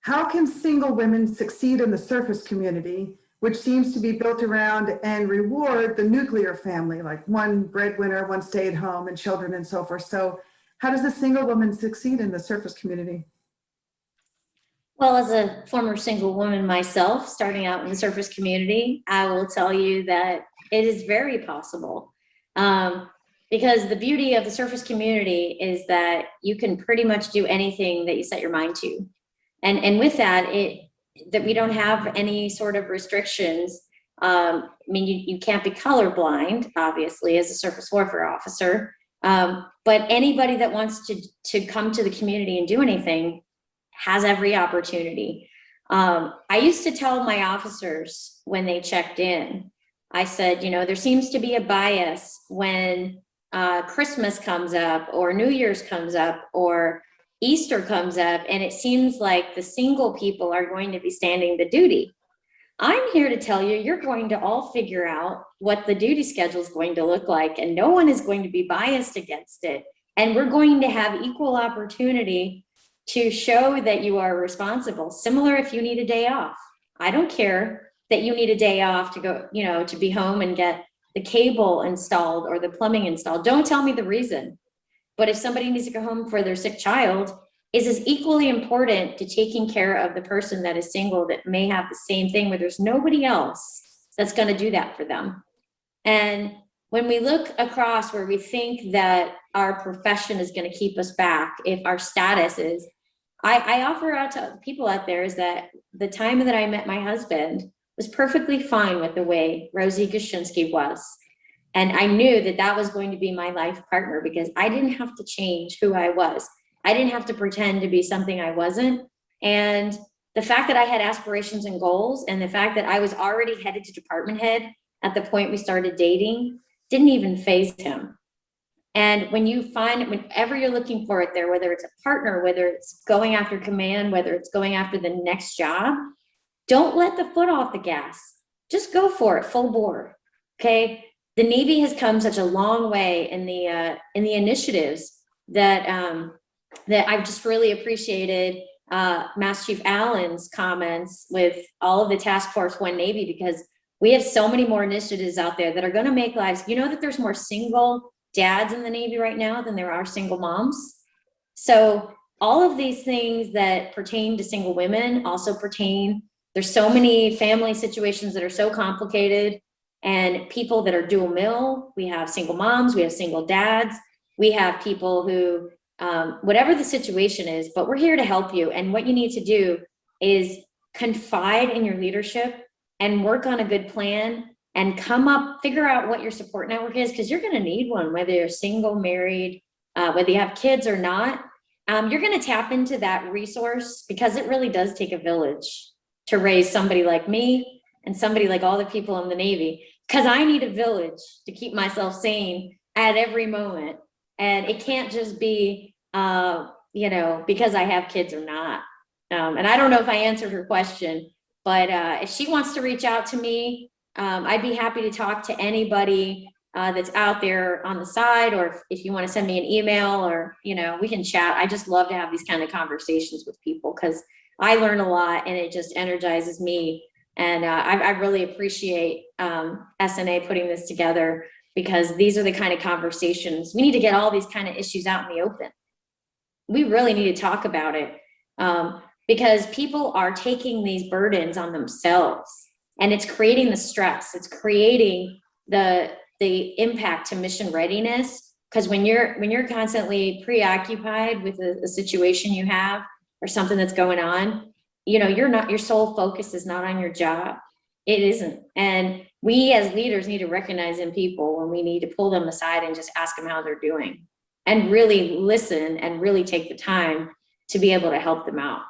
how can single women succeed in the surface community, which seems to be built around and reward the nuclear family, like one breadwinner, one stay at home, and children and so forth? So how does a single woman succeed in the surface community? Well, as a former single woman myself, starting out in the surface community, I will tell you that it is very possible. Because the beauty of the surface community is that you can pretty much do anything that you set your mind to. And with that, that we don't have any sort of restrictions. I mean, you can't be colorblind, obviously, as a surface warfare officer. But anybody that wants to come to the community and do anything has every opportunity. I used to tell my officers when they checked in, I said, there seems to be a bias when Christmas comes up, or New Year's comes up, or Easter comes up, and it seems like the single people are going to be standing the duty. I'm here to tell you, you're going to all figure out what the duty schedule is going to look like, and no one is going to be biased against it. And we're going to have equal opportunity to show that you are responsible. Similar if you need a day off. I don't care that you need a day off to go, to be home and get the cable installed or the plumbing installed. Don't tell me the reason. But if somebody needs to go home for their sick child, is as equally important to taking care of the person that is single that may have the same thing, where there's nobody else that's going to do that for them. And when we look across where we think that our profession is going to keep us back, if our status is, I offer out to people out there is that the time that I met my husband was perfectly fine with the way Rosie Gushinsky was. And I knew that that was going to be my life partner because I didn't have to change who I was. I didn't have to pretend to be something I wasn't. And the fact that I had aspirations and goals, and the fact that I was already headed to department head at the point we started dating, didn't even faze him. And when you find, whenever you're looking for it there, whether it's a partner, whether it's going after command, whether it's going after the next job, don't let the foot off the gas. Just go for it full bore, okay? The Navy has come such a long way in the initiatives that that I've just really appreciated Master Chief Allen's comments with all of the Task Force One Navy, because we have so many more initiatives out there that are going to make lives. You know that there's more single dads in the Navy right now than there are single moms. So all of these things that pertain to single women also pertain. There's so many family situations that are so complicated, and people that are dual mill. We have single moms, we have single dads, we have people who, whatever the situation is, but we're here to help you. And what you need to do is confide in your leadership and work on a good plan and figure out what your support network is, because you're going to need one, whether you're single, married, whether you have kids or not. You're going to tap into that resource, because it really does take a village to raise somebody like me and somebody like all the people in the Navy, because I need a village to keep myself sane at every moment. And it can't just be, because I have kids or not. And I don't know if I answered her question, but if she wants to reach out to me, I'd be happy to talk to anybody that's out there on the side, or if you want to send me an email, or, we can chat. I just love to have these kind of conversations with people, because I learn a lot and it just energizes me. And I really appreciate SNA putting this together, because these are the kind of conversations. We need to get all these kind of issues out in the open. We really need to talk about it, because people are taking these burdens on themselves, and it's creating the stress. It's creating the impact to mission readiness. Because when you're constantly preoccupied with a situation you have or something that's going on, your sole focus is not on your job. It isn't. And we as leaders need to recognize in people, and we need to pull them aside and just ask them how they're doing, and really listen and really take the time to be able to help them out.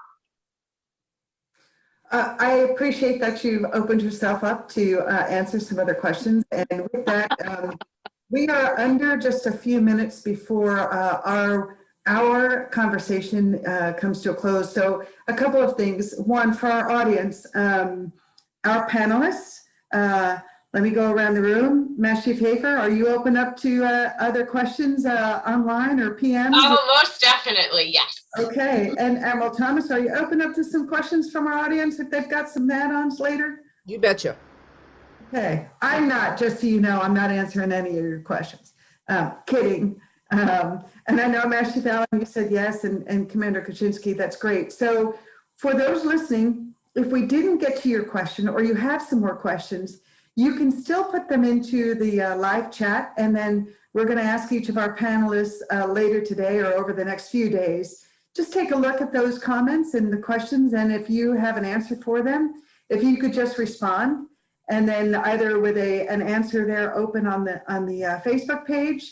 I appreciate that you've opened yourself up to answer some other questions. And with that, we are under just a few minutes before our conversation comes to a close. So a couple of things. One, for our audience, our panelists, let me go around the room. Master Chief Hafer, are you open up to other questions online or PMs? Oh, most definitely, yes. Okay, and Admiral Thomas, are you open up to some questions from our audience if they've got some add-ons later? You betcha. Okay, I'm not, just so you know, I'm not answering any of your questions. Kidding. And I know, Master Chief Allen, you said yes, and Commander Kaczynski, that's great. So for those listening, if we didn't get to your question, or you have some more questions, you can still put them into the live chat, and then we're going to ask each of our panelists later today or over the next few days. Just take a look at those comments and the questions, and if you have an answer for them, if you could just respond, and then either with an answer there open on the Facebook page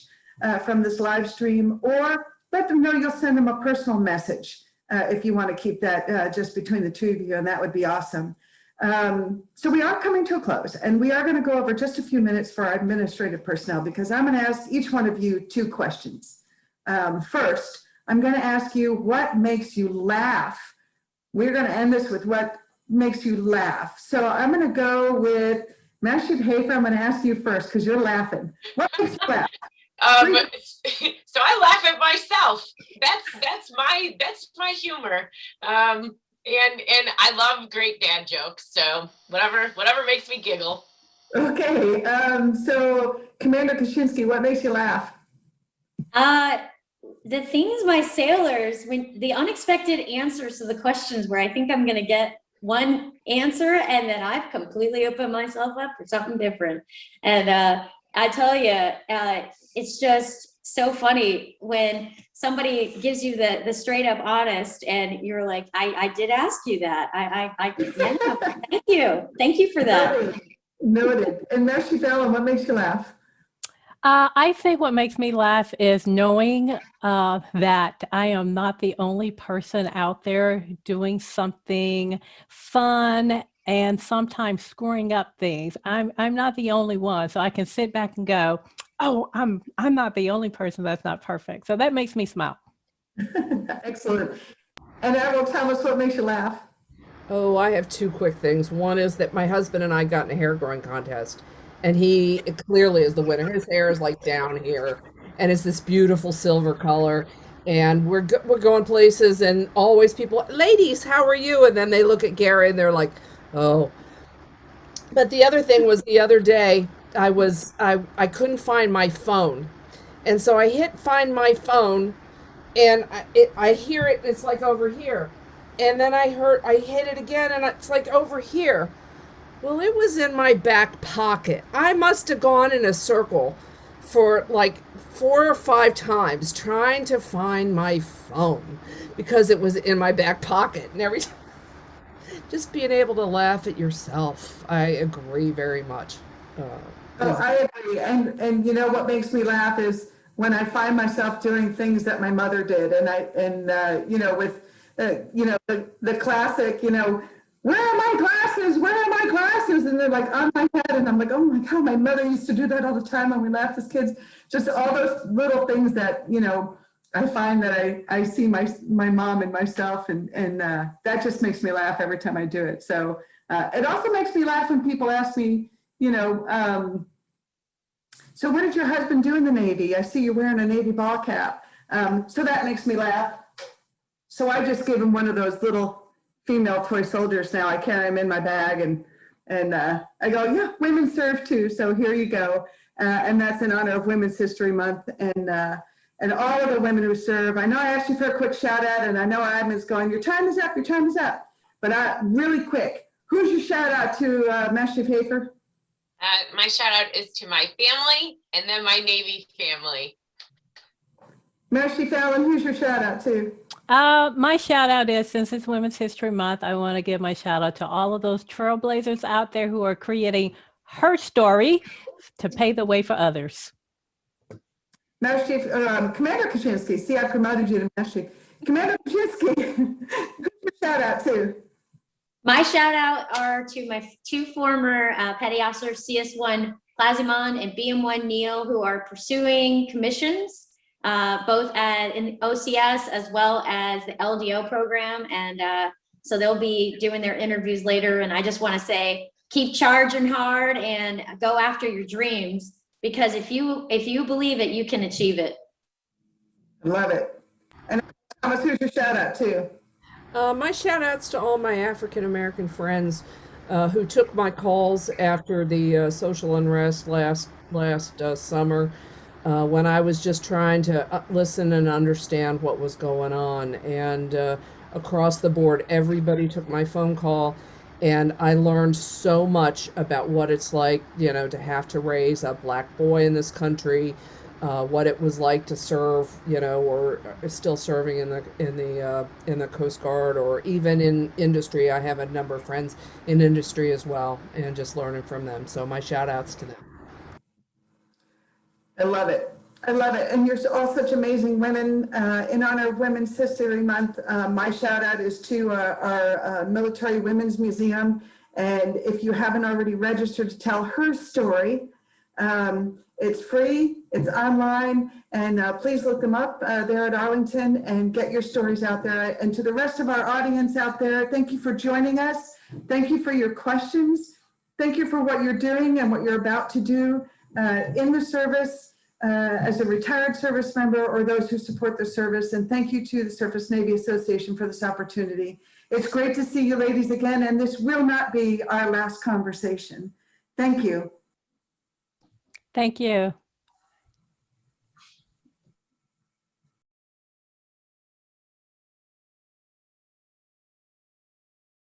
from this live stream, or let them know you'll send them a personal message if you want to keep that just between the two of you, and that would be awesome. So we are coming to a close, and we are going to go over just a few minutes for our administrative personnel, because I'm going to ask each one of you 2 questions. First, I'm going to ask you, what makes you laugh? We're going to end this with what makes you laugh. So I'm going to go with Master Chief Hafer. I'm going to ask you first, because you're laughing. What makes you laugh? So I laugh at myself. That's my humor. And I love great dad jokes. So whatever makes me giggle. Okay. So Commander Kaczynski, what makes you laugh? The things my sailors, when the unexpected answers to the questions where I think I'm going to get one answer, and then I've completely opened myself up for something different. And I tell you, it's just so funny when somebody gives you the straight up honest and you're like, I did ask you that. Yeah, thank you for that. Noted. And Meshy Fallon, what makes you laugh? I think what makes me laugh is knowing that I am not the only person out there doing something fun and sometimes screwing up things. I'm not the only one, so I can sit back and go, "Oh, I'm not the only person that's not perfect." So that makes me smile. Excellent. And Admiral, tell us what makes you laugh. Oh, I have two quick things. One is that my husband and I got in a hair growing contest, and he clearly is the winner. His hair is like down here, and it's this beautiful silver color. And we're going places, and always people, ladies, how are you? And then they look at Gary, and they're like, oh. But the other thing was the other day, I couldn't find my phone, and so I hit find my phone, and I hear it. It's like over here. And then I hit it again, and it's like over here. Well, it was in my back pocket. I must have gone in a circle for like 4 or 5 times trying to find my phone because it was in my back pocket. And every time, just being able to laugh at yourself. I agree very much. Oh, I agree. And you know what makes me laugh is when I find myself doing things that my mother did, and you know, with you know, the classic, you know, where are my glasses? Where are my glasses? And they're like on my head, and I'm like, oh my God, my mother used to do that all the time when we laughed as kids. Just all those little things that, you know, I find that I see my mom and myself, and that just makes me laugh every time I do it. So it also makes me laugh when people ask me, you know, so what did your husband do in the Navy? I see you wearing a Navy ball cap. So that makes me laugh. So I just give him one of those little female toy soldiers now. I carry him in my bag, and I go, yeah, women serve too. So here you go. And that's in honor of Women's History Month, and all of the women who serve. I know I asked you for a quick shout out, and I know our admin's going, your time is up, your time is up. But really quick, who's your shout out to, Meshy Hafer? My shout out is to my family and then my Navy family. Meshy Fallon, who's your shout out to? My shout out is, since it's Women's History Month, I want to give my shout out to all of those trailblazers out there who are creating her story to pave the way for others. Commander Kaczynski, see, I promoted you to Meshy. Commander Kaczynski, who's your shout out to? My shout out are to my 2 former petty officers, CS1 Plazimon and BM1 Neil, who are pursuing commissions, both in OCS as well as the LDO program. And so they'll be doing their interviews later. And I just want to say, keep charging hard and go after your dreams, because if you believe it, you can achieve it. Love it. And Thomas, who's your shout out to? My shout outs to all my African American friends who took my calls after the social unrest last summer when I was just trying to listen and understand what was going on. And across the board, everybody took my phone call, and I learned so much about what it's like, you know, to have to raise a black boy in this country. What it was like to serve, you know, or still serving in the Coast Guard, or even in industry. I have a number of friends in industry as well, and just learning from them. So my shout outs to them. I love it. I love it. And you're all such amazing women. In honor of Women's History Month, my shout out is to our Military Women's Museum. And if you haven't already registered to tell her story, it's free, it's online, and please look them up there at Arlington and get your stories out there. And to the rest of our audience out there, thank you for joining us. Thank you for your questions. Thank you for what you're doing and what you're about to do in the service as a retired service member or those who support the service. And thank you to the Surface Navy Association for this opportunity. It's great to see you ladies again, and this will not be our last conversation. Thank you. Thank you.